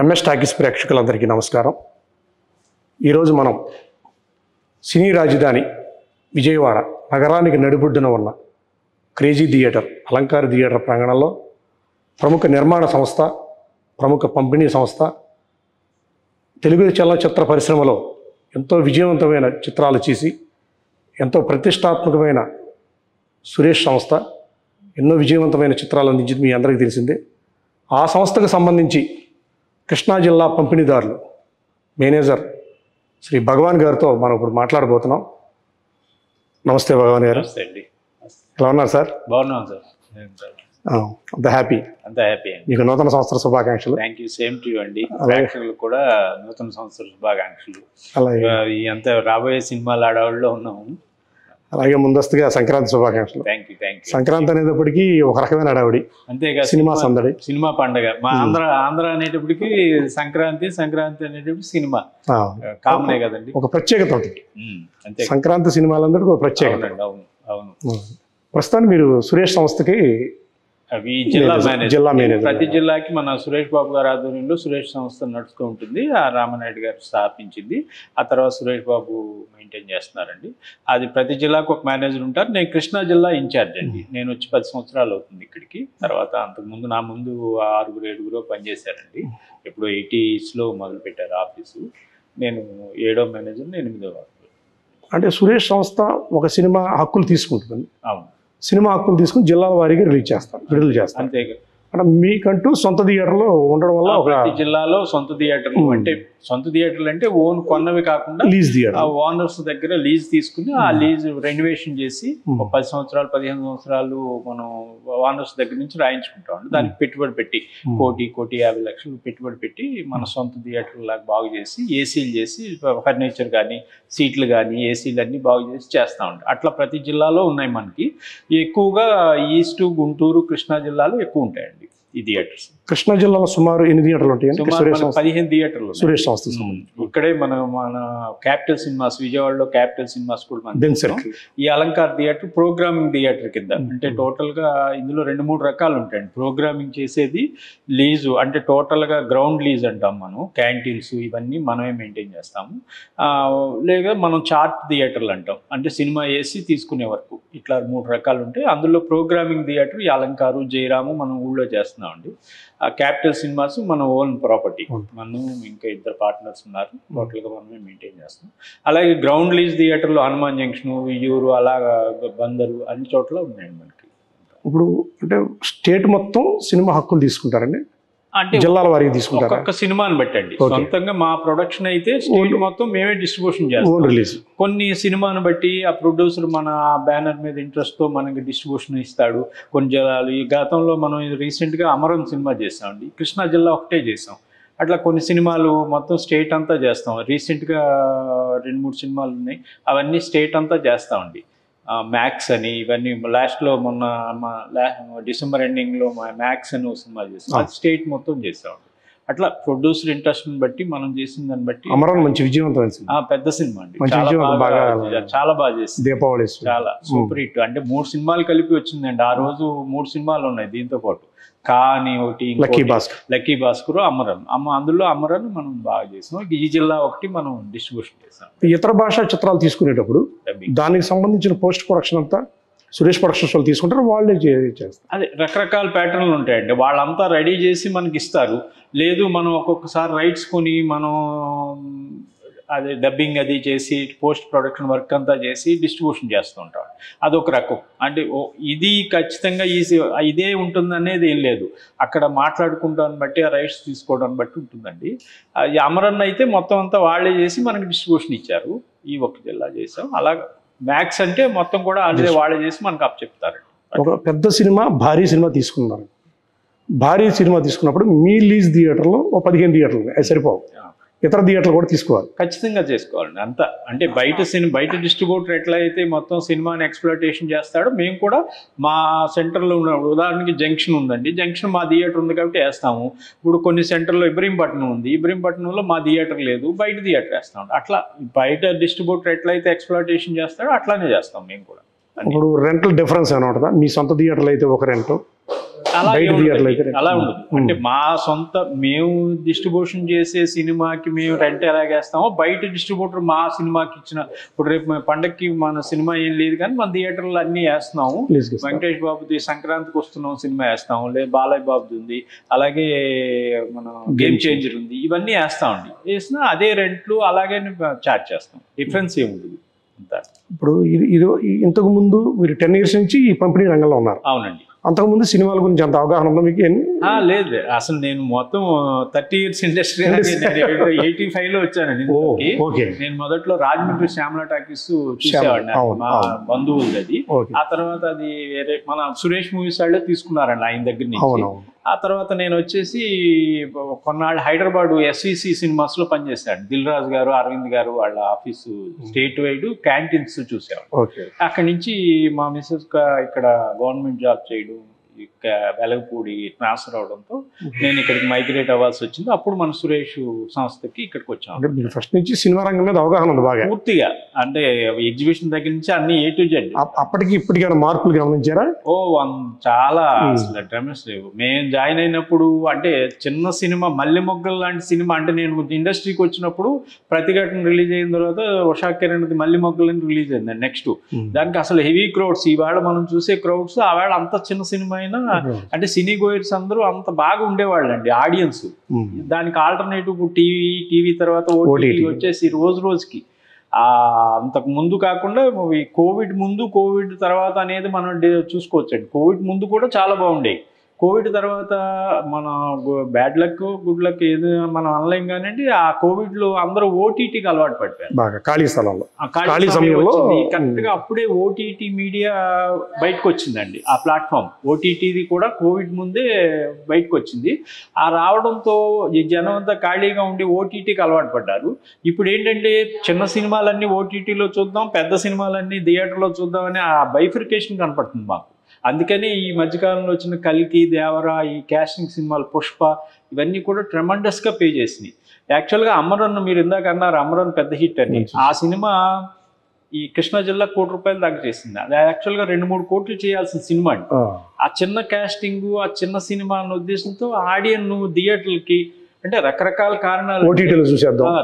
MS talkies ప్రేక్షకులందరికీ నమస్కారం. ఈరోజు మనం సినీ రాజధాని విజయవాడ నగరానికి నడిబొడ్డున ఉన్న క్రేజీ థియేటర్, అలంకార థియేటర్ ప్రాంగణంలో ప్రముఖ నిర్మాణ సంస్థ, ప్రముఖ పంపిణీ సంస్థ, తెలుగు చలనచిత్ర పరిశ్రమలో ఎంతో విజయవంతమైన చిత్రాలు చేసి ఎంతో ప్రతిష్టాత్మకమైన సురేష్ సంస్థ ఎన్నో విజయవంతమైన చిత్రాలు అందించింది మీ అందరికీ తెలిసిందే. ఆ సంస్థకు సంబంధించి కృష్ణా జిల్లా పంపిణీదారులు మేనేజర్ శ్రీ భగవాన్ గారితో మనం ఇప్పుడు మాట్లాడబోతున్నాం. నమస్తే భగవాన్ గారు. నమస్తే అండి. ఎలా ఉన్నారు సార్? బాగున్నాం సార్. అంత హ్యాపీ అంత హ్యాపీ అండి. మీకు నూతన సంవత్సర శుభాకాంక్షలు. Thank you, same to you అండి. ప్రేక్షకులకు కూడా నూతన సంవత్సర శుభాకాంక్షలు. అలాగే అంత రాబోయే సినిమాలు ఆడవాళ్ళలో ఉన్నాము. అలాగే ముందస్తుగా సంక్రాంతి శుభాకాంక్షలు. Thank you, thank you. Sankranti అనేటప్పటికీ ఒక రకమైన అడావిడి, అంతేగా సినిమా సందడి, సినిమా పండగ. మా ఆంధ్ర అనేటప్పటికి సంక్రాంతి అనేటప్పుడు సినిమా కామనే కదండి. ఒక ప్రత్యేకత ఉంటుంది. అంతే, సంక్రాంతి సినిమాలందరికీ ఒక ప్రత్యేకత. అవును అవును. ప్రస్తుతానికి మీరు సురేష్ సంస్థకి అవి జిల్లా మేనేజర్. ప్రతి మేనేజర్. జిల్లాకి మన సురేష్ బాబు గారి ఆధ్వర్యంలో సురేష్ సంస్థ నడుస్తూ ఉంటుంది. ఆ రామనాయుడు గారు స్థాపించింది. ఆ తర్వాత సురేష్ బాబు మెయింటైన్ చేస్తున్నారండి. అది ప్రతి జిల్లాకు ఒక మేనేజర్ ఉంటారు. నేను కృష్ణా జిల్లా ఇన్ఛార్జ్ అండి. నేను వచ్చి 10 సంవత్సరాలు అవుతుంది ఇక్కడికి. తర్వాత అంతకుముందు నా ముందు 6-7 పనిచేశారండి. ఇప్పుడు 80s మొదలు పెట్టారు ఆఫీసు. నేను 7వ మేనేజర్, 8వ. అంటే సురేష్ సంస్థ ఒక సినిమా హక్కులు తీసుకుంటుంది. అవును, సినిమా హక్కులు తీసుకుని జిల్లాల వారీగా విడుదల చేస్తారు. అంతేగా. అంటే మీకంటూ సొంత థియేటర్లు ఉండడం వల్ల ఒక ప్రతి జిల్లాలో సొంత థియేటర్లు, అంటే సొంత థియేటర్లు అంటే ఓన్ కొన్నవి కాకుండా లీజ్ థియేటర్, ఆ ఓనర్స్ దగ్గర లీజ్ తీసుకుని ఆ లీజ్ రెనోవేషన్ చేసి 10 సంవత్సరాలు 15 సంవత్సరాలు మనం ఓనర్స్ దగ్గర నుంచి రాయించుకుంటాం. దానికి పెట్టుబడి పెట్టి 1,50 లక్షలు పెట్టుబడి పెట్టి మన సొంత థియేటర్ లాగా బాగు చేసి, ఏసీలు చేసి, ఫర్నిచర్ కానీ, సీట్లు కానీ, ఏసీలు అన్నీ బాగు చేసి చేస్తూ ఉంటాం. అట్లా ప్రతి జిల్లాలో ఉన్నాయి. మనకి ఎక్కువగా ఈస్ట్, గుంటూరు, కృష్ణా జిల్లాలో ఎక్కువ ఉంటాయండి ఈ థియేటర్స్. కృష్ణా జిల్లాలో సుమారు 8 థియేటర్లు ఉంటాయండి. 15 థియేటర్లు సురేష్ సంస్థ ఇక్కడే మన క్యాపిటల్ సినిమాస్, విజయవాడలో క్యాపిటల్ సినిమాస్ కూడా మనం ఈ అలంకార్ థియేటర్ ప్రోగ్రామింగ్ థియేటర్ కింద. అంటే టోటల్ గా ఇందులో 2-3 రకాలు ఉంటాయండి. ప్రోగ్రామింగ్ చేసేది లీజు, అంటే టోటల్ గా గ్రౌండ్ లీజ్ అంటాం మనం. క్యాంటీన్స్ ఇవన్నీ మనమే మెయింటైన్ చేస్తాము. లేదా మనం చార్ట్ థియేటర్లు అంటాం, అంటే సినిమా వేసి తీసుకునే వరకు. ఇట్లా 3 రకాలు ఉంటాయి. అందులో ప్రోగ్రామింగ్ థియేటర్ ఈ అలంకారు, జయరాము మనం ఊళ్ళో చేస్తున్నామండి. క్యాపిటల్ సినిమాస్ మన ఓన్ ప్రాపర్టీ. మనం ఇంకా 2 పార్ట్నర్స్ ఉన్నారు. టోటల్గా మనమే మెయింటైన్ చేస్తాం. అలాగే గ్రౌండ్ లీజ్ థియేటర్లో హనుమాన్ జంక్షన్, వియ్యూరు, అలాగా బందరు, అన్ని చోట్ల ఉన్నాయండి మనకి. ఇప్పుడు అంటే స్టేట్ మొత్తం సినిమా హక్కులు తీసుకుంటారండి, అంటే జిల్లాల వారికి తీసుకుంటారు. ఒక్కొక్క సినిమాని బట్టండి. సొంతంగా మా ప్రొడక్షన్ అయితే స్టేట్ మొత్తం మేమే డిస్ట్రిబ్యూషన్ చేస్తాం. కొన్ని సినిమాని బట్టి ఆ ప్రొడ్యూసర్ మన బ్యానర్ మీద ఇంట్రెస్ట్ తో మనకి డిస్ట్రిబ్యూషన్ ఇస్తాడు. కొన్ని జిల్లాలు, ఈ గతంలో మనం రీసెంట్ గా అమరం సినిమా చేసామండి. కృష్ణా జిల్లా ఒకటే చేసాం. అట్లా కొన్ని సినిమాలు మొత్తం స్టేట్ అంతా చేస్తాం. రీసెంట్గా 2-3 సినిమాలు ఉన్నాయి, అవన్నీ స్టేట్ అంతా చేస్తామండి. మ్యాక్స్ అని, ఇవన్నీ లాస్ట్లో మొన్న డిసెంబర్ ఎండింగ్లో మ్యాక్స్ అని ఒక సినిమా చేస్తాం. అది స్టేట్ మొత్తం చేస్తామండి. అట్లా ప్రొడ్యూసర్ ఇంట్రెస్ట్ని బట్టి మనం చేసిన దాన్ని బట్టి. అమరావతి మంచి విజయవంతమైన సినిమా, పెద్ద సినిమా అండి. చాలా బాగా చేసింది. దీపావళి చాలా సూపర్ హిట్. అంటే 3 సినిమాలు కలిపి వచ్చిందండి ఆ రోజు. 3 సినిమాలు ఉన్నాయి దీంతో పాటు. కానీ ఒకటి లక్కీ భాస్కర్, అమరన్. అందులో అమరన్ మనం బాగా చేసాం. ఈ జిల్లా ఒకటి మనం డిస్ట్రిబ్యూషన్ చేసాం. ఇతర భాషా చిత్రాలు తీసుకునేటప్పుడు దానికి సంబంధించిన పోస్ట్ ప్రొడక్షన్ అంతా సురేష్ ప్రొడక్షన్స్ వాళ్ళు తీసుకుంటారు, వాళ్ళే చేస్తారు. అదే రకరకాల ప్యాటర్న్లు ఉంటాయండి. వాళ్ళంతా రెడీ చేసి మనకి ఇస్తారు. లేదు మనం ఒక్కొక్కసారి రైట్స్ కొని మనం అదే డబ్బింగ్ అది చేసి పోస్ట్ ప్రొడక్షన్ వర్క్ అంతా చేసి డిస్ట్రిబ్యూషన్ చేస్తూ ఉంటాం. అదొక రకం. అంటే ఇది ఖచ్చితంగా ఇదే ఉంటుంది అనేది ఏం లేదు. అక్కడ మాట్లాడుకుంటాన్ని బట్టి, ఆ రైట్స్ తీసుకోవడాన్ని బట్టి ఉంటుందండి. అమరన్ అయితే మొత్తం అంతా వాళ్ళే చేసి మనకి డిస్ట్రిబ్యూషన్ ఇచ్చారు. ఈ ఒక జిల్లా చేసాం. అలాగా మ్యాక్స్ అంటే మొత్తం కూడా అదే వాళ్ళే చేసి మనకు చెప్తారు. ఒక పెద్ద సినిమా, భారీ సినిమా తీసుకున్నారు. భారీ సినిమా తీసుకున్నప్పుడు మీ లీజ్ థియేటర్లో 15 థియేటర్లు సరిపోవు, ఇతర థియేటర్లు కూడా తీసుకోవాలి. ఖచ్చితంగా చేసుకోవాలండి. అంతా అంటే బయట డిస్ట్రిబ్యూటర్ ఎట్లా అయితే మొత్తం సినిమాని ఎక్స్ప్లోటేషన్ చేస్తాడో, మేము కూడా మా సెంటర్లో ఉన్న, ఉదాహరణకి జంక్షన్ ఉందండి, జంక్షన్ మా థియేటర్ ఉంది కాబట్టి వేస్తాము. ఇప్పుడు కొన్ని సెంటర్లో ఇబ్రహీంపట్నం ఉంది, ఇబ్రహీంపట్నంలో మా థియేటర్ లేదు, బయట థియేటర్ వేస్తాం. అట్లా బయట డిస్ట్రిబ్యూటర్ ఎట్లయితే ఎక్స్ప్లోటేషన్ చేస్తాడో అట్లానే చేస్తాం మేము కూడా. ఇప్పుడు రెంటల్ డిఫరెన్స్ ఏమైనా ఉంటుందా? మీ సొంత థియేటర్లు అయితే ఒక రెంట్, అలా బయట థియేటర్లు అయితే అలా ఉండదు. అంటే మా సొంత మేము డిస్ట్రిబ్యూషన్ చేసే సినిమాకి మేము రెంట్ ఎలాగేస్తామో బయట డిస్ట్రిబ్యూటర్ మా సినిమాకి ఇచ్చిన, ఇప్పుడు రేపు పండక్కి మన సినిమా ఏం లేదు కానీ మన థియేటర్లు అన్నీ వేస్తున్నాము. వెంకటేష్ బాబుది సంక్రాంతికి వస్తున్నాం సినిమా వేస్తాము, లేదు బాలయ్య బాబుది ఉంది, అలాగే మన గేమ్ చేంజర్ ఉంది, ఇవన్నీ వేస్తామండి. వేసినా అదే రెంట్లు అలాగే చార్జ్ చేస్తాం. డిఫరెన్స్ ఏముంటుంది అంతా. ఇప్పుడు ఇది ఇంతకు ముందు మీరు 10 years నుంచి ఈ పంపిణీ రంగంలో ఉన్నారు. అవునండి. అంతకుముందు సినిమాల గురించి అంత అవగాహన ఉందా మీకు? లేదు, అసలు నేను మొత్తం 30 years ఇండస్ట్రీ 85లో వచ్చానండి. నేను మొదట్లో రాజమండ్రి శ్యామలా టాకీస్ చూసేవాడిని, మా బంధువులది అది. ఆ తర్వాత అది వేరే మన సురేష్ మూవీస్ వాళ్ళే తీసుకున్నారండి ఆయన దగ్గర నుంచి. ఆ తర్వాత నేను వచ్చేసి కొన్నాళ్ళు హైదరాబాద్ SVC సినిమాస్ లో పనిచేశాడు. దిల్ రాజు గారు, అరవింద్ గారు వాళ్ళ ఆఫీసు స్టేట్ వైడ్ క్యాంటీన్స్ చూసేవాడు. అక్కడి నుంచి మా మిస్సెస్ ఇక్కడ గవర్నమెంట్ జాబ్ చేయడం, వెలగపూడి ట్రాన్స్ఫర్ అవడంతో నేను ఇక్కడికి మైగ్రేట్ అవ్వాల్సి వచ్చింది. అప్పుడు మన సురేష్ సంస్థకి ఇక్కడికి వచ్చాము. ఫస్ట్ నుంచి సినిమా రంగం మీద అవగాహన ఉంది బాగా, పూర్తిగా. అంటే ఎగ్జిబిషన్ దగ్గర నుంచి అన్ని A to Z. అప్పటికి ఇప్పటికైనా మార్పులు గమనించారా? చాలా అసలు డ్రమస్ లేవు. మేము జాయిన్ అయినప్పుడు అంటే చిన్న సినిమా మల్లె మొగ్గలు లాంటి సినిమా, అంటే నేను ఇండస్ట్రీకి వచ్చినప్పుడు ప్రతిఘటన రిలీజ్ అయిన తర్వాత ఉషా కిరణ్ మల్లె మొగ్గలని రిలీజ్ అయింది. నెక్స్ట్ దానికి అసలు హెవీ క్రౌడ్స్, ఈవేళ మనం చూసే క్రౌడ్స్ ఆవేళ అంత చిన్న సినిమా అయినా అంటే సినీ గోయర్స్ అందరూ అంత బాగా ఉండేవాళ్ళు అండి ఆడియన్స్. దానికి ఆల్టర్నేటివ్ టీవీ తర్వాత OTT వచ్చేసి రోజు రోజుకి అంతకు ముందు కాకుండా కోవిడ్ ముందు కోవిడ్ తర్వాత అనేది మనం చూసుకోవచ్చండి. కోవిడ్ ముందు కూడా చాలా బాగుండేవి. కోవిడ్ తర్వాత మన బ్యాడ్ లక్ గుడ్ లక్ ఏది మనం అనలేం కానివ్వండి, ఆ కోవిడ్ లో అందరూ OTTకి అలవాటు పడిపోయారు. ఖాళీ స్థలంలో కరెక్ట్ గా అప్పుడే OTT మీడియా బయటకు వచ్చిందండి. ఆ ప్లాట్ఫామ్ OTTది కూడా కోవిడ్ ముందే బయటకు వచ్చింది. ఆ రావడంతో ఈ జనం అంతా ఖాళీగా ఉండి OTTకి అలవాటు పడ్డారు. ఇప్పుడు ఏంటంటే చిన్న సినిమాలన్నీ OTTలో చూద్దాం, పెద్ద సినిమాలన్నీ థియేటర్లో చూద్దాం అని ఆ బైఫికేషన్ కనపడుతుంది మాకు. అందుకని ఈ మధ్యకాలంలో వచ్చిన కల్కి, దేవరా, ఈ క్యాస్టింగ్ సినిమాలు, పుష్ప, ఇవన్నీ కూడా ట్రెమండస్గా పే చేసినాయి. యాక్చువల్గా అమరన్ మీరు ఇందాక అన్నారు, అమరన్ పెద్ద హిట్ అని. ఆ సినిమా ఈ కృష్ణా జిల్లా ₹1 దాకా చేసింది. అది యాక్చువల్గా 2-3 కోట్లు చేయాల్సిన సినిమా అండి. ఆ చిన్న క్యాస్టింగ్, ఆ చిన్న సినిమా అన్న ఉద్దేశంతో ఆడియన్ థియేటర్లకి అంటే రకరకాల కారణాలు,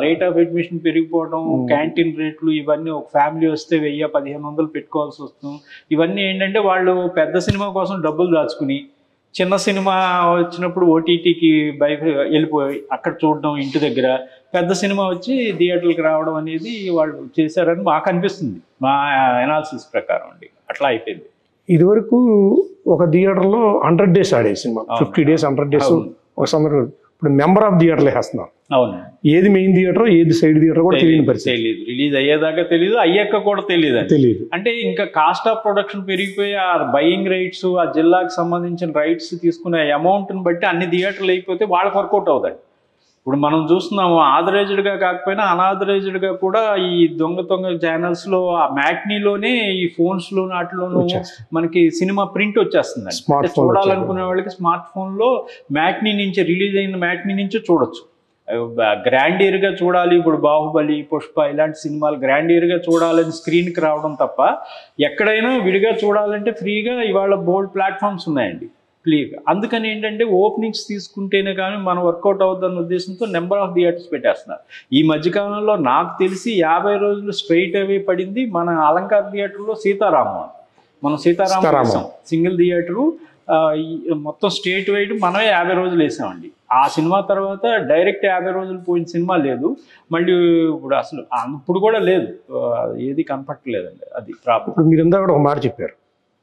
రేట్ ఆఫ్ అడ్మిషన్ పెరిగిపోవడం, క్యాంటీన్ రేట్లు, ఇవన్నీ ఒక ఫ్యామిలీ వస్తే 1000-1500 పెట్టుకోవాల్సి వస్తుంది. ఇవన్నీ ఏంటంటే వాళ్ళు పెద్ద సినిమా కోసం డబ్బులు దాచుకుని చిన్న సినిమా వచ్చినప్పుడు OTTకి వెళ్ళిపోయి అక్కడ చూడడం ఇంటి దగ్గర, పెద్ద సినిమా వచ్చి థియేటర్కి రావడం అనేది వాళ్ళు చేశారని మాకు అనిపిస్తుంది, మా అనాలిసిస్ ప్రకారం అండి. అట్లా అయిపోయింది. ఇదివరకు ఒక థియేటర్లో 100 days ఆడే సినిమా, 50 days 100 days ఒక సందర్భం. ఇప్పుడు మెంబర్ ఆఫ్ థియేటర్లు వేస్తున్నారు. అవును, ఏది మెయిన్ థియేటర్ ఏది సైడ్ థియేటర్ కూడా తెలియని పరిస్థితి. తెలియదు, రిలీజ్ అయ్యేదాకా తెలియదు, అయ్యాక కూడా తెలియదు. అంటే ఇంకా కాస్ట్ ఆఫ్ ప్రొడక్షన్ పెరిగిపోయి ఆ బయింగ్ రైట్స్, ఆ జిల్లాకు సంబంధించిన రైట్స్ తీసుకునే అమౌంట్ని బట్టి అన్ని థియేటర్లు అయిపోతే వాళ్ళకి వర్కౌట్ అవుతాయి. ఇప్పుడు మనం చూస్తున్నాము ఆథరైజ్డ్గా కాకపోయినా అనాథరైజ్డ్గా కూడా ఈ దొంగ ఛానల్స్లో ఆ మ్యాట్నీలోనే ఈ ఫోన్స్లో వాటిలోనూ మనకి సినిమా ప్రింట్ వచ్చేస్తుంది. చూడాలనుకునే వాళ్ళకి స్మార్ట్ ఫోన్లో మ్యాట్నీ నుంచి రిలీజ్ అయిన మ్యాట్నీ నుంచి చూడొచ్చు. గ్రాండియర్గా చూడాలి, ఇప్పుడు బాహుబలి, పుష్ప ఇలాంటి సినిమాలు గ్రాండియర్గా చూడాలని స్క్రీన్కి రావడం తప్ప ఎక్కడైనా విడిగా చూడాలంటే ఫ్రీగా ఇవాళ బోల్డ్ ప్లాట్ఫామ్స్ ఉన్నాయండి క్లియర్గా. అందుకని ఏంటంటే ఓపెనింగ్స్ తీసుకుంటేనే కానీ మనం వర్కౌట్ అవుతుందన్న ఉద్దేశంతో నెంబర్ ఆఫ్ థియేటర్స్ పెట్టేస్తున్నారు. ఈ మధ్యకాలంలో నాకు తెలిసి 50 రోజులు స్ట్రైట్ అవే పడింది మన అలంకార్ థియేటర్లో సీతారామం. మనం సీతారామం సింగిల్ థియేటరు మొత్తం స్టేట్ వైడ్ మనమే 50 రోజులు వేసామండి. ఆ సినిమా తర్వాత డైరెక్ట్ 50 రోజులు పోయిన సినిమా లేదు. మళ్ళీ ఇప్పుడు అసలు ఇప్పుడు కూడా లేదు, ఏది కనపట్టలేదండి. అది ప్రాబ్లం. ఇప్పుడు మీరు ఇందాక ఒక మాట చెప్పారు,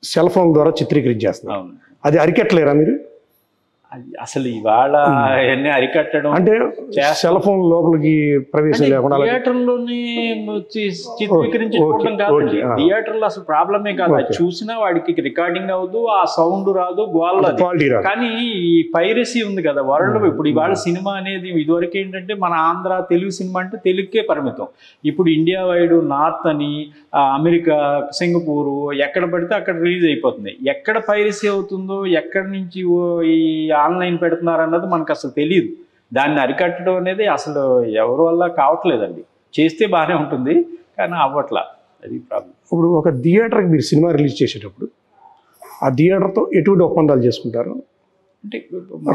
సెల్ ఫోన్ ద్వారా చిత్రీకరించేస్తున్నారు. అవును, అది అరికట్టలేరా మీరు? అసలు ఇవాళ అవన్నీ అరికట్టడం అంటే సెల్ ఫోన్ లోపలికి ప్రవేశం లేకుండా థియేటర్లోనే చిత్రీకరించి చూడడం కాదండి. థియేటర్లో అసలు ప్రాబ్లమే కాదు, అది చూసినా వాడికి రికార్డింగ్ అవ్వదు, ఆ సౌండ్ రాదు, గోల్. కానీ ఈ పైరసీ ఉంది కదా వరల్డ్. ఇప్పుడు ఇవాళ సినిమా అనేది ఇదివరకు ఏంటంటే మన ఆంధ్ర తెలుగు సినిమా అంటే తెలుగుకే పరిమితం. ఇప్పుడు ఇండియా వైడ్ నార్త్ అని, అమెరికా, సింగపూరు, ఎక్కడ పడితే అక్కడ రిలీజ్ అయిపోతుంది. ఎక్కడ పైరసీ అవుతుందో, ఎక్కడి నుంచి ఈ ఆన్లైన్ పెడుతున్నారు అన్నది మనకు అసలు తెలియదు. దాన్ని అరికట్టడం అనేది అసలు ఎవరి వల్ల కావట్లేదండి. చేస్తే బాగానే ఉంటుంది కానీ అవ్వట్లా. అది ప్రాబ్లం. ఇప్పుడు ఒక థియేటర్కి మీరు సినిమా రిలీజ్ చేసేటప్పుడు ఆ థియేటర్తో ఎటువంటి ఒప్పందాలు చేసుకుంటారు? అంటే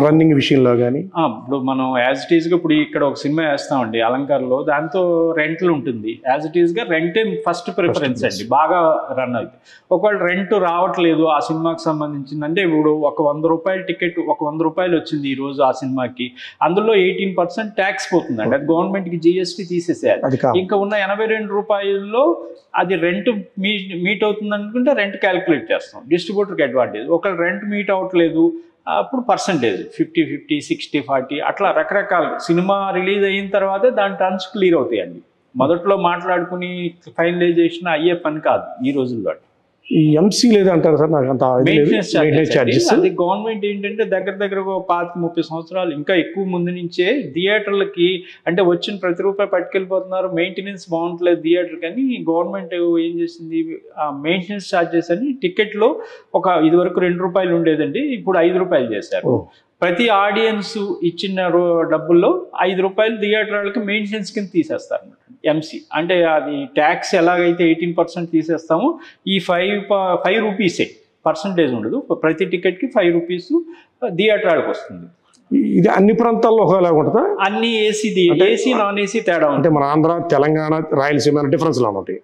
రన్నింగ్ విషయంలో కానీ ఇప్పుడు మనం యాజ్ ఇట్ ఈస్గా ఇప్పుడు ఇక్కడ ఒక సినిమా వేస్తామండి అలంకార్లో, దాంతో రెంట్లు ఉంటుంది. యాజ్ ఇట్ ఈస్గా రెంటే ఫస్ట్ ప్రిఫరెన్స్ అండి, బాగా రన్ అవుతుంది. ఒకవేళ రెంట్ రావట్లేదు ఆ సినిమాకి సంబంధించింది అంటే, ఇప్పుడు ఒక 100 రూపాయల టికెట్, ఒక 100 రూపాయలు వచ్చింది ఈ రోజు ఆ సినిమాకి, అందులో 18% ట్యాక్స్ పోతుందండి. అది గవర్నమెంట్కి GST తీసేసేయాలి. ఇంకా ఉన్న 82 రూపాయల్లో అది రెంట్ మీట్ అవుతుంది అనుకుంటే రెంట్ క్యాలిక్యులేట్ చేస్తాం, డిస్ట్రిబ్యూటర్కి అడ్వాంటేజ్. ఒకవేళ రెంట్ మీట్ అవ్వట్లేదు అప్పుడు పర్సంటేజ్ 50-50, 60-40 అట్లా రకరకాల సినిమా రిలీజ్ అయిన తర్వాతే దాని టర్మ్స్ క్లియర్ అవుతాయండి. మొదట్లో మాట్లాడుకుని ఫైనలైజేషన్ అయ్యే పని కాదు ఈ రోజుల్లో. ఈ MC లేదా అంటారు సార్, నాకు అంత మెయింటెనెన్స్ చార్జెస్ అది గవర్నమెంట్ ఏంటంటే దగ్గర 25-30 సంవత్సరాలు ఇంకా ఎక్కువ ముందు నుంచే థియేటర్లకి అంటే వచ్చిన ప్రతి రూపాయి పట్టుకెళ్ళిపోతున్నారు, మెయింటెనెన్స్ బాగుంటలేదు థియేటర్. కానీ గవర్నమెంట్ ఏం చేసింది, ఆ మెయింటెనెన్స్ ఛార్జెస్ అని టికెట్లో ఒక ఇదివరకు 2 రూపాయలు ఉండేదండి, ఇప్పుడు 5 రూపాయలు చేశారు. ప్రతి ఆడియన్స్ ఇచ్చిన డబ్బుల్లో 5 రూపాయలు థియేటర్ వాళ్ళకి మెయింటెనెన్స్ కింద తీసేస్తారు అన్నమాట. MC అంటే అది ట్యాక్స్ ఎలాగైతే 18% తీసేస్తామో ఈ 5 రూపీసే, పర్సంటేజ్ ఉండదు. ప్రతి టికెట్కి 5 రూపీస్ థియేటర్ వాళ్ళకి వస్తుంది. ఇది అన్ని ప్రాంతాల్లో ఒకలాగా ఉంటుందా? అన్ని ఏసీ నాన్ ఏసీ తేడా అంటే మన ఆంధ్ర, తెలంగాణ, రాయలసీమ డిఫరెన్స్ లా ఉంటాయి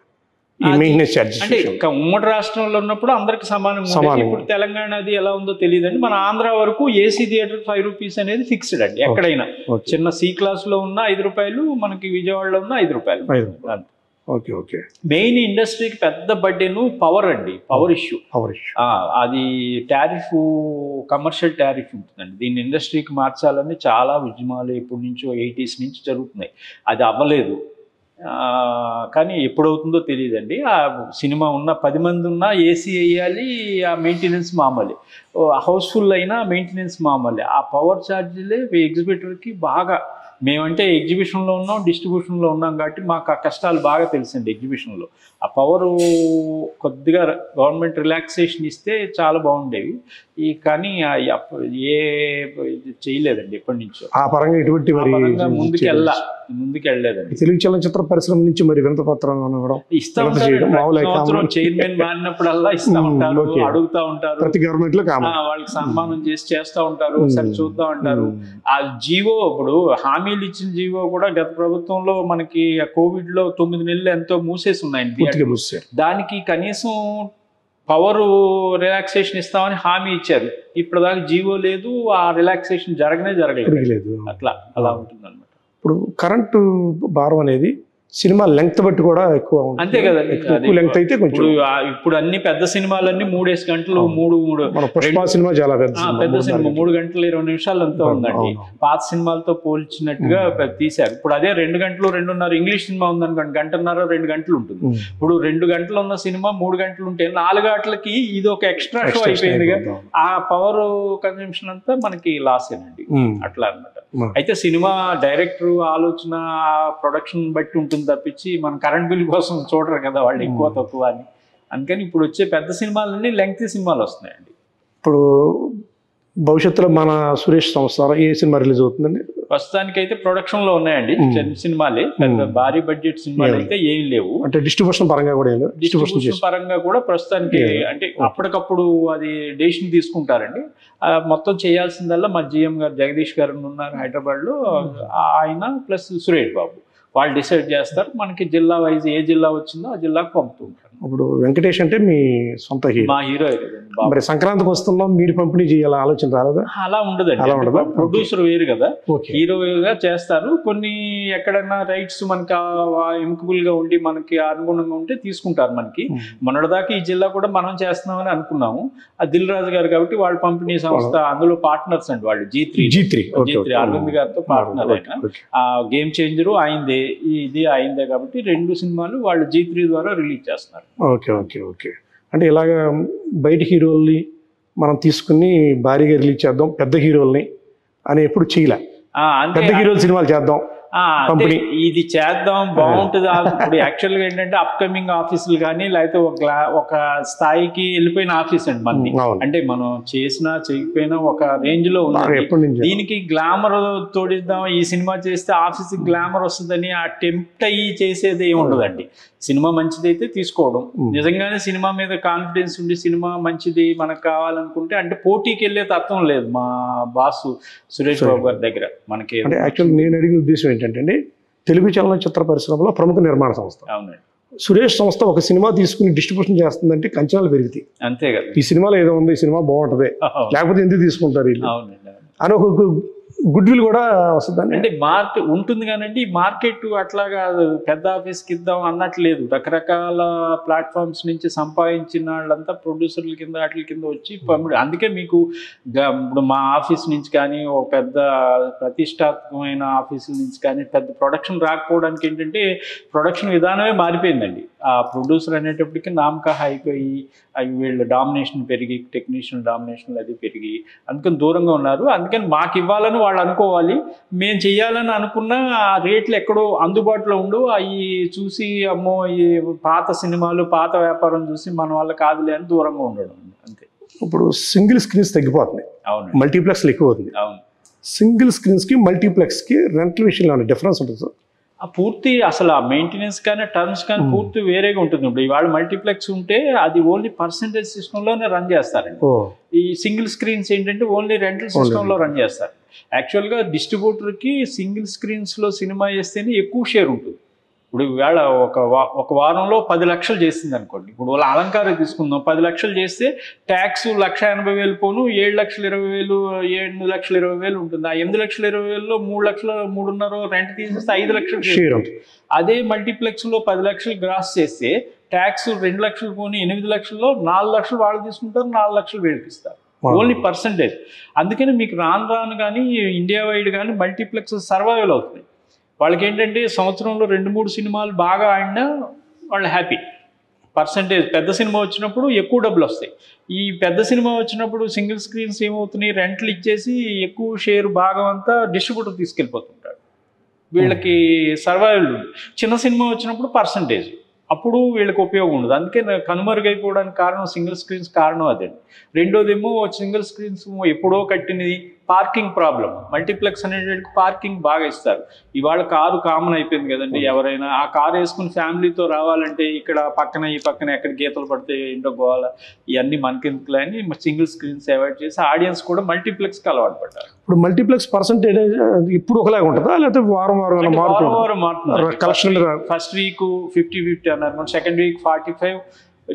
ఈ మెయింటెనెన్స్ చార్జెస్. అంటే ఉమ్మడి రాష్ట్రంలో ఉన్నప్పుడు అందరికి సమానం. ఇప్పుడు తెలంగాణ అది ఎలా ఉందో తెలియదండి. మన ఆంధ్ర వరకు ఏసీ థియేటర్ 5 రూపీస్ అనేది ఫిక్స్డ్ అండి. ఎక్కడైనా చిన్న C క్లాస్ లో ఉన్న 5 రూపాయలు, మనకి విజయవాడలో ఉన్న 5 రూపాయలు. Okay okay. మెయిన్ ఇండస్ట్రీకి పెద్ద బడ్డెను పవర్ అండి, పవర్ ఇష్యూ. అది టారిఫ్, కమర్షియల్ టారిఫ్ ఉంటుందండి. దీన్ని ఇండస్ట్రీకి మార్చాలని చాలా ఉద్యమాలు ఎప్పటి నుంచో 80s నుంచి జరుగుతున్నాయి. అది అవ్వలేదు. కానీ ఎప్పుడవుతుందో తెలియదండి. ఆ సినిమా ఉన్న 10 మంది ఉన్నా ఏసీ వేయాలి, ఆ మెయింటెనెన్స్ మామూలే. హౌస్ఫుల్ అయినా మెయింటెనెన్స్ మామూలే. ఆ పవర్ ఛార్జీలే ఎగ్జిబిటర్కి బాగా, మేమంటే ఎగ్జిబిషన్లో ఉన్నాం, డిస్ట్రిబ్యూషన్లో ఉన్నాం కాబట్టి మాకు ఆ కష్టాలు బాగా తెలుసండి. ఎగ్జిబిషన్లో ఆ పవరు కొద్దిగా గవర్నమెంట్ రిలాక్సేషన్ ఇస్తే చాలా బాగుండేవి. కానీ ఏ చేయలేదండి ఎప్పటి నుంచో. ఆ పరంగా ఎటువంటి ముందుకు వెళ్ళలేదండి. తెలుగు చలనచిత్ర పరిశ్రమ నుంచి మరి వినతి పత్రం ఇస్తా ఉంటారు. చైర్మన్ మారినప్పుడల్లా ఇస్తా ఉంటారు, అడుగుతా ఉంటారు. ప్రతి గవర్నమెంట్ లో వాళ్ళకి సన్మానం చేస్తా ఉంటారు, సరే చూద్దాం అంటారు. ఆ జీవో, ఇప్పుడు హామీలు ఇచ్చిన జీవో కూడా గత ప్రభుత్వంలో మనకి కోవిడ్ లో 9 నెలలు ఎంతో మూసేసి ఉన్నాయండి. దానికి కనీసం పవర్ రిలాక్సేషన్ ఇస్తామని హామీ ఇచ్చారు. ఇప్పటిదాకా జీవో లేదు, ఆ రిలాక్సేషన్ జరగలేదు. అలా ఉంటుంది అన్నమాట. ఇప్పుడు కరెంటు భారం అనేది సినిమా లెంగ్త్ బట్టి కూడా ఎక్కువ అంతే కదండి. లెంగ్త్ అయితే కొంచెం ఇప్పుడు అన్ని పెద్ద సినిమాలన్నీ 3 గంటలు, పుష్ప సినిమా చాలా పెద్ద సినిమా 3 గంటలు 20 నిమిషాలు అంతా ఉందండి. పాత సినిమాలతో పోల్చినట్టుగా తీశారు. ఇప్పుడు అదే 2 గంటలు 2:30 ఇంగ్లీష్ సినిమా ఉందనుకోండి, 1:30 2 గంటలు ఉంటుంది. ఇప్పుడు 2 గంటలు ఉన్న సినిమా 3 గంటలు ఉంటే 4 గంటలకి ఇది ఒక ఎక్స్ట్రా షో అయిపోయిందిగా. ఆ పవర్ కన్జంప్షన్ అంతా మనకి లాస్ ఏనండి. అట్లా అన్నమాట. అయితే సినిమా డైరెక్టర్ ఆలోచన, ప్రొడక్షన్ బట్టి ఉంటుంది తప్పించి మన కరెంట్ బిల్ కోసం చూడరు కదా వాళ్ళు, ఎక్కువ తక్కువ అని. అందుకని ఇప్పుడు వచ్చే పెద్ద సినిమాలన్నీ లెంగ్తీ సినిమాలు వస్తున్నాయండి. ఇప్పుడు భవిష్యత్తులో మన సురేష్ సంస్థ ఏ సినిమా రిలీజ్ అవుతుందండి? ప్రస్తుతానికి అయితే ప్రొడక్షన్ లో ఉన్నాయండి చిన్న సినిమాలే, పెద్ద భారీ బడ్జెట్ సినిమాలు అయితే ఏం లేవు. అంటే డిస్ట్రిబ్యూషన్ పరంగా కూడా డిస్ట్రిబ్యూషన్ పరంగా కూడా ప్రస్తుతానికి అంటే అప్పటికప్పుడు అది డెసిషన్ తీసుకుంటారండి. మొత్తం చేయాల్సిందల్లా మా GM గారు జగదీష్ గారు ఉన్నారు హైదరాబాద్ లో, ఆయన ప్లస్ సురేష్ బాబు వాళ్ళు డిసైడ్ చేస్తారు. మనకి జిల్లా వైజ్ ఏ జిల్లా వచ్చిందో ఆ జిల్లాకు పంపుతూ ఉంటారు. ఇప్పుడు వెంకటేష్ అంటే మీ సొంత హీరో, మా హీరో. మరి సంక్రాంతికి వస్తున్నాం, మీరు పంపిణీ చేయాలి ఆలోచన రాలేదా? అలా ఉండదండి. ప్రొడ్యూసర్ వేరు కదా, హీరోగా చేస్తారు. కొన్ని ఎక్కడన్నా రైట్స్ మనకి ఎముకబుల్ గా ఉండి మనకి అనుగుణంగా ఉంటే తీసుకుంటారు. మనకి మొన్నటిదాకా ఈ జిల్లా కూడా మనం చేస్తున్నామని అనుకున్నాము. ఆ దిల్ రాజు గారు కాబట్టి వాళ్ళ పంపిణీ సంస్థ, అందులో పార్ట్నర్స్ అండి వాళ్ళు. G3 అరవింద్ గారితో పార్ట్నర్ ఆయన. ఆ గేమ్ చేంజరు ఆయనదే, ఇది ఆయనదే కాబట్టి 2 సినిమాలు వాళ్ళు G3 ద్వారా రిలీజ్ చేస్తున్నారు. Okay okay okay. అంటే ఇలాగ బయట హీరోల్ని మనం తీసుకుని భారీగా రిలీజ్ చేద్దాం, పెద్ద హీరోల్ని అని ఎప్పుడు చేయలే. పెద్ద హీరోలు సినిమాలు చేద్దాం, ఇది చేద్దాం బాగుంటుంది. ఇప్పుడు యాక్చువల్ గా ఏంటంటే అప్కమింగ్ ఆఫీసులు కానీ లేకపోతే ఒక స్థాయికి వెళ్ళిపోయిన ఆఫీస్ అండి మనది. అంటే మనం చేసినా చేయకపోయినా ఒక రేంజ్ లో ఉంది. దీనికి గ్లామర్ తోడిద్దాం, ఈ సినిమా చేస్తే ఆఫీస్ గ్లామర్ వస్తుందని ఆ టెంప్ట్ అయ్యి చేసేది ఏమి ఉండదండి. సినిమా మంచిదైతే తీసుకోవడం, నిజంగానే సినిమా మీద కాన్ఫిడెన్స్ ఉండి సినిమా మంచిది మనకు కావాలనుకుంటే అంటే పోటీకి వెళ్ళే తత్వం లేదు మా బాసు సురేష్ బాబు గారి దగ్గర మనకి. అంటే యాక్చువల్లీ నేను అడిగిన ఉద్దేశం ఏంటంటే తెలుగు చలనచిత్ర పరిశ్రమలో ప్రముఖ నిర్మాణ సంస్థ. అవునండి. సురేష్ సంస్థ ఒక సినిమా తీసుకుని డిస్ట్రిబ్యూషన్ చేస్తుందంటే కంచనాలు పెరుగుతాయి. అంతే కదా, ఈ సినిమాలో ఏదో ఉంది, ఈ సినిమా బాగుంటుంది, లేకపోతే ఎందుకు తీసుకుంటారు వీళ్ళు అని ఒక గుడ్ విల్ కూడా వస్తుందండి. అంటే మార్కెట్ ఉంటుంది కానండి, ఈ మార్కెట్ అట్లాగా పెద్ద ఆఫీస్కి ఇద్దాం అన్నట్లేదు. రకరకాల ప్లాట్ఫామ్స్ నుంచి సంపాదించిన వాళ్ళంతా ప్రొడ్యూసర్ల కింద వాటి కింద వచ్చి అందుకే మీకు ఇప్పుడు మా ఆఫీస్ నుంచి కానీ ఒక పెద్ద ప్రతిష్టాత్మకమైన ఆఫీసుల నుంచి కానీ పెద్ద ప్రొడక్షన్ రాకపోవడానికి ఏంటంటే ప్రొడక్షన్ విధానమే మారిపోయిందండి. ఆ ప్రొడ్యూసర్ అనేటప్పటికీ నామకాహ అయిపోయి అవి వీళ్ళు డామినేషన్ పెరిగి టెక్నీషియన్ డామినేషన్ అది పెరిగి అందుకని దూరంగా ఉన్నారు. అందుకని మాకు ఇవ్వాలని వాళ్ళు అనుకోవాలి, మేము చెయ్యాలని అనుకున్న ఆ రేట్లు ఎక్కడో అందుబాటులో ఉండు అవి చూసి అమ్మో ఈ పాత సినిమాలు పాత వ్యాపారం చూసి మన వల్ల కాదులే అని దూరంగా ఉండడం అంతే. ఇప్పుడు సింగిల్ స్క్రీన్స్ తగ్గిపోతుంది, అవును, మల్టీప్లెక్స్లు ఎక్కువ అవుతుంది. అవును. సింగిల్ స్క్రీన్స్కి మల్టీప్లెక్స్కి రెంటల్ విషయంలో ఏమైనా డిఫరెన్స్ ఉంటుంది సార్? ఆ పూర్తి అసలు ఆ మెయింటెనెన్స్ కానీ టర్మ్స్ కానీ పూర్తి వేరేగా ఉంటుంది. ఇప్పుడు ఇవాళ మల్టీప్లెక్స్ ఉంటే అది ఓన్లీ పర్సెంటేజ్ సిస్టంలోనే రన్ చేస్తారండి. ఈ సింగిల్ స్క్రీన్స్ ఏంటంటే ఓన్లీ రెంటల్ సిస్టంలో రన్ చేస్తారు. యాక్చువల్గా డిస్ట్రిబ్యూటర్కి సింగిల్ స్క్రీన్స్లో సినిమా వేస్తేనే ఎక్కువ షేర్ ఉంటుంది. ఇప్పుడు ఇవాళ ఒక వారంలో 10 లక్షలు చేసింది అనుకోండి, ఇప్పుడు వాళ్ళ అలంకారం తీసుకుందాం, 10 లక్షలు చేస్తే ట్యాక్స్ 1,80,000 పోను 7,20,000 8,20,000 ఉంటుంది. ఆ 8,20,000లో 3 లక్షలు 3.5 రెంట్ తీసేస్తే 5 లక్షలు షేర్ ఉంటుంది. అదే మల్టీప్లెక్స్లో 10 లక్షలు గ్రాస్ చేస్తే ట్యాక్స్ 2 లక్షలు పోని 8 లక్షల్లో 4 లక్షలు వాళ్ళు తీసుకుంటారు, 4 లక్షలు వీళ్ళకి ఇస్తారు. Only percentage. అందుకని మీకు రాను కానీ ఇండియా వైడ్ కానీ మల్టీప్లెక్స్ సర్వైవల్ అవుతుంది. వాళ్ళకి ఏంటంటే సంవత్సరంలో 2-3 సినిమాలు బాగా ఆడినా వాళ్ళు హ్యాపీ. పర్సంటేజ్ పెద్ద సినిమా వచ్చినప్పుడు ఎక్కువ డబ్బులు వస్తాయి. ఈ పెద్ద సినిమా వచ్చినప్పుడు సింగిల్ స్క్రీన్స్ ఏమవుతున్నాయి, రెంట్లు ఇచ్చేసి ఎక్కువ షేర్ భాగం అంతా డిస్ట్రిబ్యూటర్ తీసుకెళ్ళిపోతుంటాడు. వీళ్ళకి సర్వైవల్. చిన్న సినిమా వచ్చినప్పుడు పర్సంటేజ్, అప్పుడు వీళ్ళకి ఉపయోగం ఉండదు. అందుకే కనుమరుగైపోవడానికి కారణం సింగిల్ స్క్రీన్స్ కారణం అదండి. రెండోదేమో సింగిల్ స్క్రీన్స్ ఎప్పుడో కట్టినది పార్కింగ్ ప్రాబ్లం. మల్టీప్లెక్స్ అనేటికి పార్కింగ్ బాగా ఇస్తారు. ఇవాళ కారు కామన్ అయిపోయింది కదండి. ఎవరైనా ఆ కారు వేసుకుని ఫ్యామిలీతో రావాలంటే ఇక్కడ పక్కన ఈ పక్కన ఎక్కడ గీతలు పడితే ఏంటో గోవాల ఇవన్నీ మనకెందుకులే అని సింగిల్ స్క్రీన్స్ అవాయిడ్ చేసి ఆడియన్స్ కూడా మల్టీప్లెక్స్కి అలవాటు పడ్డారు. ఇప్పుడు మల్టీప్లెక్స్ పర్సంటేజ్ ఇప్పుడు ఒకలాగా ఉంటుందా లేకపోతే వారం మారుతున్నారు? ఫస్ట్ వీక్ 50-50 అన్నారు, సెకండ్ వీక్ 45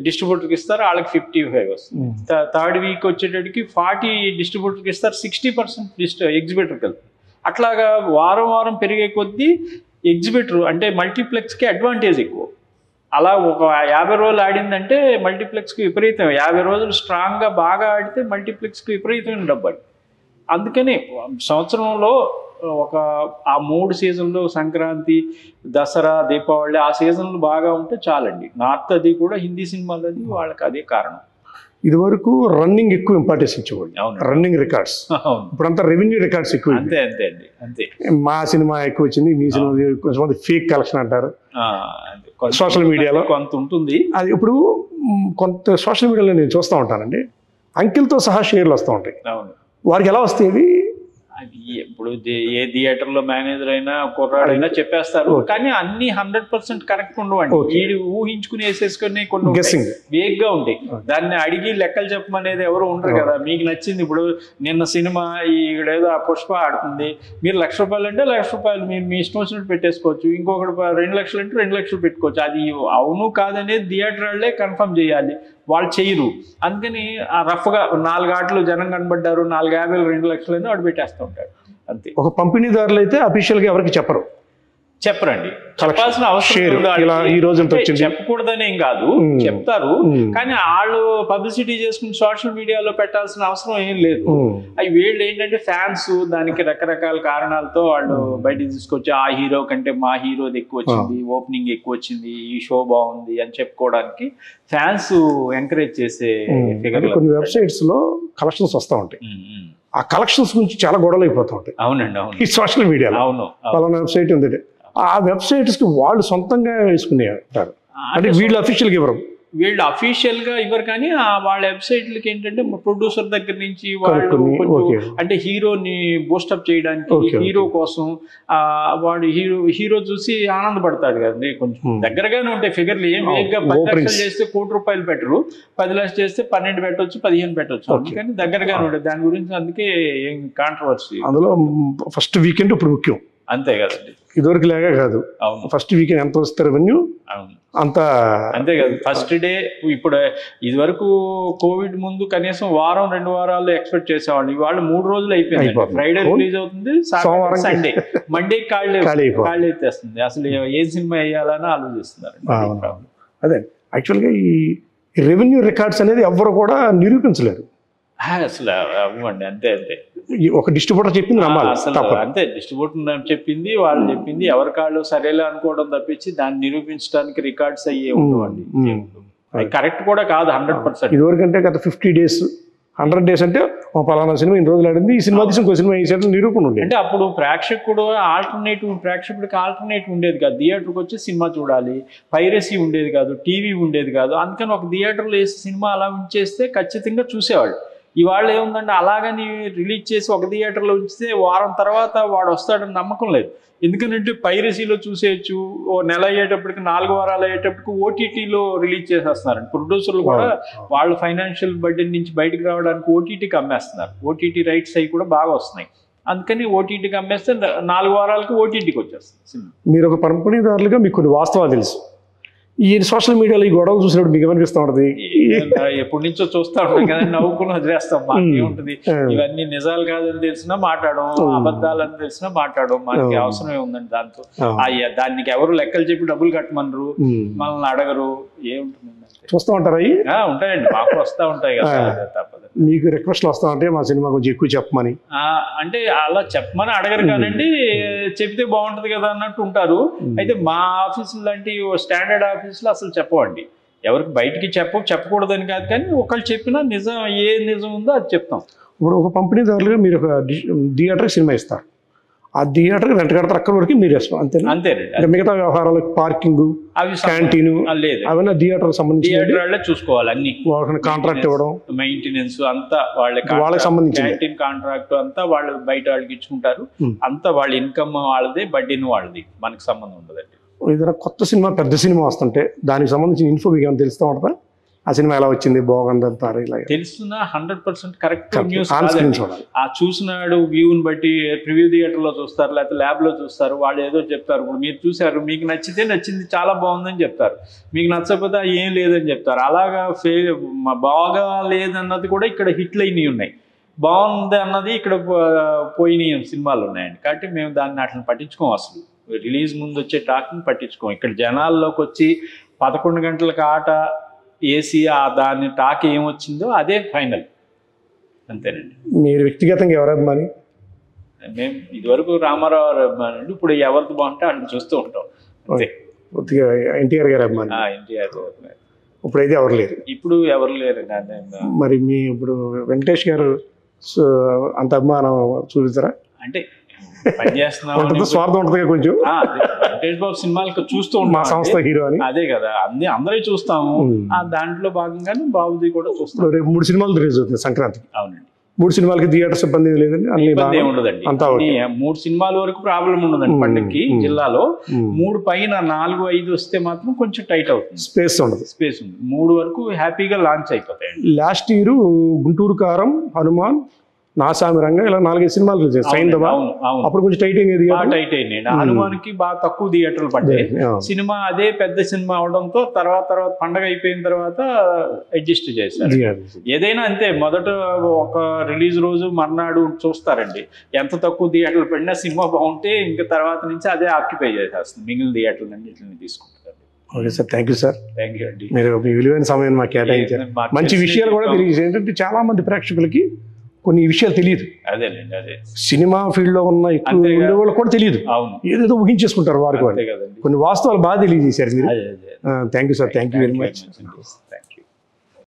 డిస్ట్రిబ్యూటర్కి ఇస్తారు, వాళ్ళకి 55 వస్తుంది. థర్డ్ వీక్ వచ్చేటడికి 40 డిస్ట్రిబ్యూటర్కి ఇస్తారు, 60% ఎగ్జిబిటర్కి వెళ్తుంది. అట్లాగా వారం పెరిగే కొద్దీ ఎగ్జిబిటర్ అంటే మల్టీప్లెక్స్కి అడ్వాంటేజ్ ఎక్కువ. అలా ఒక 50 రోజులు ఆడిందంటే మల్టీప్లెక్స్కి విపరీతం, 50 రోజులు స్ట్రాంగ్గా బాగా ఆడితే మల్టీప్లెక్స్కి విపరీతమైన డబ్బు. అందుకని సంవత్సరంలో ఆ 3 సీజన్లు సంక్రాంతి, దసరా, దీపావళి ఆ సీజన్లు బాగా ఉంటే చాలండి. నార్త్ అది కూడా హిందీ సినిమాలు అది వాళ్ళకి అదే కారణం. ఇది వరకు రన్నింగ్ ఎక్కువ ఇంపార్టెన్స్ ఇచ్చేవాళ్ళు, రన్నింగ్ రికార్డ్స్. ఇప్పుడంతా రెవెన్యూ రికార్డ్స్ ఎక్కువ. అంతే అండి, అంతే. మా సినిమా ఎక్కువ వచ్చింది, మీ సినిమా కొంతమంది ఫేక్ కలెక్షన్ అంటారు సోషల్ మీడియాలో కొంత ఉంటుంది. అది ఇప్పుడు కొంత సోషల్ మీడియాలో నేను చూస్తూ ఉంటానండి, అంకెల్తో సహా షేర్లు వస్తూ ఉంటాయి. వారికి ఎలా వస్తాయి? అది ఇప్పుడు ఏ థియేటర్లో మేనేజర్ అయినా కుర్రాడైనా చెప్పేస్తారు, కానీ అన్ని 100% కరెక్ట్ ఉండవండి. వీడు ఊహించుకుని వేసేసుకుని కొన్ని వేగ్గా ఉంటాయి. దాన్ని అడిగి లెక్కలు చెప్పమనేది ఎవరు ఉండరు కదా. మీకు నచ్చింది ఇప్పుడు నిన్న సినిమా ఈడేదో ఆ పుష్ప ఆడుతుంది, మీరు ₹1,00,000 అంటే ₹1,00,000 మీరు మీ ఇష్టం వచ్చినట్టు పెట్టేసుకోవచ్చు. ఇంకొకటి 2 లక్షలు అంటే 2 లక్షలు పెట్టుకోవచ్చు. అది అవును కాదనేది థియేటర్ వాళ్ళే కన్ఫర్మ్ చేయాలి, వాళ్ళు చెయ్యరు. అందుకని ఆ రఫ్గా 4 ఆటలు జనం కనబడ్డారు, 450 2 లక్షలు అని వాడు పెట్టేస్తూ ఉంటాడు అంతే. ఒక పంపిణీదారులు అయితే అఫీషియల్గా ఎవరికి చెప్పరండి, చెప్పాల్సిన అవసరం ఈ రోజు చెప్పకూడదని ఏం కాదు, చెప్తారు. కానీ వాళ్ళు పబ్లిసిటీ చేసుకుని సోషల్ మీడియాలో పెట్టాల్సిన అవసరం ఏం లేదు. అవి వీళ్ళు ఏంటంటే ఫ్యాన్స్ దానికి రకరకాల కారణాలతో వాళ్ళు బయటికి తీసుకొచ్చి ఆ హీరో కంటే మా హీరోది ఎక్కువ వచ్చింది, ఓపెనింగ్ ఎక్కువ వచ్చింది, ఈ షో బాగుంది అని చెప్పుకోవడానికి ఫ్యాన్స్ ఎంకరేజ్ చేసే ఫిగర్. కొన్ని వెబ్సైట్స్ లో కలెక్షన్స్ వస్తూ ఉంటాయి, ఆ కలెక్షన్స్ గురించి చాలా గొడవలు అయిపోతూ ఉంటాయి. అవునండి, అవును. ఈ సోషల్ మీడియాలో అవును పలానా వెబ్సైట్ ఉంది, ఆ వెబ్సైట్స్ కి వాళ్ళు సొంతంగా వేసుకునే అంటారు, అంటే వీళ్ళు అఫీషియల్గా ఇవ్వరు. వీళ్ళు అఫీషియల్ గా ఇవ్వరు కానీ వాళ్ళ వెబ్సైట్లకి ఏంటంటే ప్రొడ్యూసర్ దగ్గర నుంచి వాళ్ళు కొంచెం అంటే హీరోని బూస్టప్ చేయడానికి హీరో కోసం వాడు హీరో చూసి ఆనందపడతాడు కదండి. కొంచెం దగ్గరగానే ఉంటాయి ఫిగర్లు. ఏం వేగంగా 10 లక్షలు చేస్తే ₹1 కోటి పెట్టరు, 10 లక్షలు చేస్తే 12 పెట్టవచ్చు, 15 పెట్టవచ్చు. అందుకని దగ్గరగానే ఉంటాయి. దాని గురించి అందుకే ఏం కాంట్రవర్సీ. అందులో ఫస్ట్ వీకెండ్ ఇప్పుడు ముఖ్యం. అంతే కదండి. ఇదివరకు లాగా కాదు. ఫస్ట్ వీకెండ్ ఎంత వస్తే రెవెన్యూ అంత అంతే కదా. ఫస్ట్ డే ఇప్పుడు ఇది వరకు కోవిడ్ ముందు కనీసం వారం 2 వారాలు ఎక్స్పెక్ట్ చేసేవాళ్ళు. ఇవాళ 3 రోజులు అయిపోయింది. ఫ్రైడే రిలీజ్ అవుతుంది, సోమవారం సండే, మండే ఖాళీ ఎత్తేస్తుంది. అసలు ఏ సినిమా వేయాలని ఆలోచిస్తున్నారు. అదే యాక్చువల్గా ఈ రెవెన్యూ రికార్డ్స్ అనేది ఎవ్వరు కూడా నిరూపించలేరు అసలు. అవ్వండి అంతే అంతే. ఒక డిస్ట్రిబ్యూటర్ చెప్పింది అసలు అంతే. డిస్ట్రిబ్యూటర్ చెప్పింది, వాళ్ళు చెప్పింది, ఎవరి కాళ్ళు సరేలే అనుకోవడం తప్పించి దాన్ని నిరూపించడానికి రికార్డ్స్ అయ్యే ఉండవండి. కరెక్ట్ కూడా కాదు 100%. ఇదివరకంటే గత 50 days 100 days అంటే పలానా సినిమా ఇన్ని రోజులు ఆడింది, ఈ సినిమా తీసి ఇంకో సినిమా వేసేట నిరూపణ ఉండేది. అంటే అప్పుడు ప్రేక్షకుడికి ఆల్టర్నేటివ్ ఉండేది కాదు. థియేటర్కి వచ్చి సినిమా చూడాలి, పైరసీ ఉండేది కాదు, టీవీ ఉండేది కాదు. అందుకని ఒక థియేటర్లో వేసి సినిమా అలా ఉంచేస్తే ఖచ్చితంగా చూసేవాళ్ళు. ఇవాళ ఏముందంటే అలాగని రిలీజ్ చేసి ఒక థియేటర్లో ఉంచితే వారం తర్వాత వాడు వస్తాడని నమ్మకం లేదు. ఎందుకంటే పైరసీలో చూసేయచ్చు. ఓ నెల అయ్యేటప్పటికి 4 వారాలు అయ్యేటప్పటికి ఓటీటీలో రిలీజ్ చేసేస్తున్నారు. ప్రొడ్యూసర్లు కూడా వాళ్ళ ఫైనాన్షియల్ బడ్జెట్ నుంచి బయటకు రావడానికి ఓటీటీకి అమ్మేస్తున్నారు. ఓటీటీ రైట్స్ అవి కూడా బాగా వస్తున్నాయి. అందుకని ఓటీటీకి అమ్మేస్తే 4 వారాలకు ఓటీటీకి వచ్చేస్తుంది. మీరు ఒక పంపిణీదారులుగా మీకు కొన్ని వాస్తవాలు తెలుసు. ఈ సోషల్ మీడియాలో ఈ గొడవలు చూసినప్పుడు మీకు ఏమనిపిస్తూ ఉంటుంది? ఎప్పటి నుంచో చూస్తా ఉంటాం కదా, నవ్వుకుని వదిలేస్తాం. మాకేముంటుంది, ఇవన్నీ నిజాలు కాదని తెలిసినా మాట్లాడడం, అబద్ధాలని తెలిసినా మాట్లాడడం, మనకి అవసరమే ఉందండి దాంతో. దానికి ఎవరు లెక్కలు చెప్పి డబ్బులు కట్టమనరు, మనల్ని అడగరు. ఏముంటుంది చూస్తూ ఉంటారు. అవి ఉంటాయండి, మాకు వస్తూ ఉంటాయి కదా, తప్పదు. మీకు రిక్వెస్ట్లు వస్తూ ఉంటాయి మా సినిమా కొంచెం ఎక్కువ చెప్పమని? అంటే అలా చెప్పమని అడగరు కానండి, చెప్తే బాగుంటది కదా అన్నట్టు ఉంటారు. అయితే మా ఆఫీసులు లాంటి స్టాండర్డ్ ఆఫీసులో అసలు చెప్పవండి. ఎవరికి బయటికి చెప్పకూడదని కాదు, కానీ ఒకళ్ళు చెప్పినా నిజం ఏ నిజం ఉందో అది చెప్తాం. ఇప్పుడు ఒక పంపిణీదారులుగా మీరు ఒక థియేటర్కి సినిమా ఇస్తారు, ఆ థియేటర్ రెంట్ కడతారు, అక్కడ వరకు మీరు వేస్తాం అంతేనా? అంతేనండి. మిగతా వ్యవహారాలు పార్కింగ్, క్యాంటీన్ అవన్నీ థియేటర్ సంబంధించి చూసుకోవాలి. అన్ని కాంట్రాక్ట్ ఇవ్వడం, మెయింటెనెన్స్ అంతా వాళ్ళకి సంబంధించి, క్యాంటీన్ కాంట్రాక్ట్ అంతా వాళ్ళు బయట వాళ్ళకి ఇచ్చుకుంటారు. అంతా వాళ్ళ ఇన్కమ్ వాళ్ళది, బడ్డీని వాళ్ళది, మనకి సంబంధం ఉండదండి. ఏదైనా కొత్త సినిమా, పెద్ద సినిమా వస్తుంటే దానికి సంబంధించిన ఇన్ఫో మీకు ఏమైనా తెలుస్తూ ఉంటుందా? ఆ సినిమా ఎలా వచ్చింది, బాగుందంటారు, ఇలా తెలుస్తున్నా 100% కరెక్ట్ న్యూస్. ఆ చూసినాడు వ్యూని బట్టి ప్రివ్యూ థియేటర్లో చూస్తారు, లేకపోతే ల్యాబ్లో చూస్తారు, వాళ్ళు ఏదో చెప్తారు. ఇప్పుడు మీరు చూసారు, మీకు నచ్చింది చాలా బాగుందని చెప్తారు, మీకు నచ్చకపోతే ఏం లేదని చెప్తారు. అలాగా బాగా లేదన్నది కూడా ఇక్కడ హిట్లు అయినవి ఉన్నాయి, బాగుంది అన్నది ఇక్కడ పోయినాయి సినిమాలు ఉన్నాయండి. కాబట్టి మేము దాన్ని అట్లా పట్టించుకోం. అసలు రిలీజ్ ముందు వచ్చే టాక్ని పట్టించుకోం. ఇక్కడ జనాల్లోకి వచ్చి 11 గంటలకు ఆట ఏసీ దాని టాక్ ఏమొచ్చిందో అదే ఫైనల్, అంతేనండి. మీరు వ్యక్తిగతంగా ఎవరు అభిమాని? మేము ఇదివరకు రామారావు అభిమాని అండి, ఇప్పుడు ఎవరిది బాగుంటే అట్లా చూస్తూ ఉంటాం అంతే. పూర్తిగా ఎన్టీఆర్ గారు అభిమాని? ఎన్టీఆర్ గారు. ఇప్పుడైతే ఎవరు లేరు? ఇప్పుడు ఎవరు లేరు. మరి మీ ఇప్పుడు వెంకటేష్ గారు అంత అభిమానం చూపిస్తారా? అంటే పనిచేస్తున్నాం, స్వార్థం ఉంటుంది కొంచెం. వెంకటేష్ బాబు సినిమాలు చూస్తూ ఉంటాం, మా సంస్థ హీరో అని. అదే కదా, అందరూ చూస్తాము. దాంట్లో భాగంగానే బాబుది కూడా చూస్తాం. రేపు 3 సినిమాలు రిలీజ్ అవుతుంది సంక్రాంతికి. అవునండి. 3 సినిమాలకి థియేటర్ సిబ్బంది లేదండి? ఇబ్బంది ఉండదండి. 3 సినిమాల వరకు ప్రాబ్లం ఉండదండి. పండుగకి జిల్లాలో 3 పైన 4, 5 వస్తే మాత్రం కొంచెం టైట్ అవుతుంది, స్పేస్ ఉండదు. 3 వరకు హ్యాపీగా లాంచ్ అయిపోతాయండి. లాస్ట్ ఇయర్ గుంటూరు కారం, హనుమాన్, నాసామి రంగ ఇలా 4-5 సినిమాలు రిలీజ్ అయ్యాయి. అప్పుడు కొంచెం టైట్ అయినది. టైట్ అయినాయి. హనుమాన్కి బాగా తక్కువ థియేటర్లు పడ్డాయి. సినిమా అదే పెద్ద సినిమా అవడంతో తర్వాత పండగ అయిపోయిన తర్వాత అడ్జస్ట్ చేశారు. ఏదైనా అంతే, మొదట ఒక రిలీజ్ రోజు మర్నాడు చూస్తారండి. ఎంత తక్కువ థియేటర్లు పడినా సినిమా బాగుంటే ఇంకా తర్వాత నుంచి అదే ఆక్యుపై చేసేస్తుంది, మిగిలిన థియేటర్లు అన్నింటిని తీసుకుంటారు. Okay sir, thank you sir. Thank you అండి. మీరు మీ విలువైన సమయం మాకు కేటాయించారు. మంచి విషయాలు కూడా తెలియజేసి, ఏంటంటే చాలా మంది ప్రేక్షకులకి కొన్ని విషయాలు తెలియదు. అదేలేండి, అదే సినిమా ఫీల్డ్ లో ఉన్న ఎక్కువ ఉండే వాళ్ళకి కూడా తెలియదు. ఏదేదో ఊహించేసుకుంటారు వారికి. కొన్ని వాస్తవాలు బాగా తెలియజేశారు మీరు. Thank you sir, thank you very much.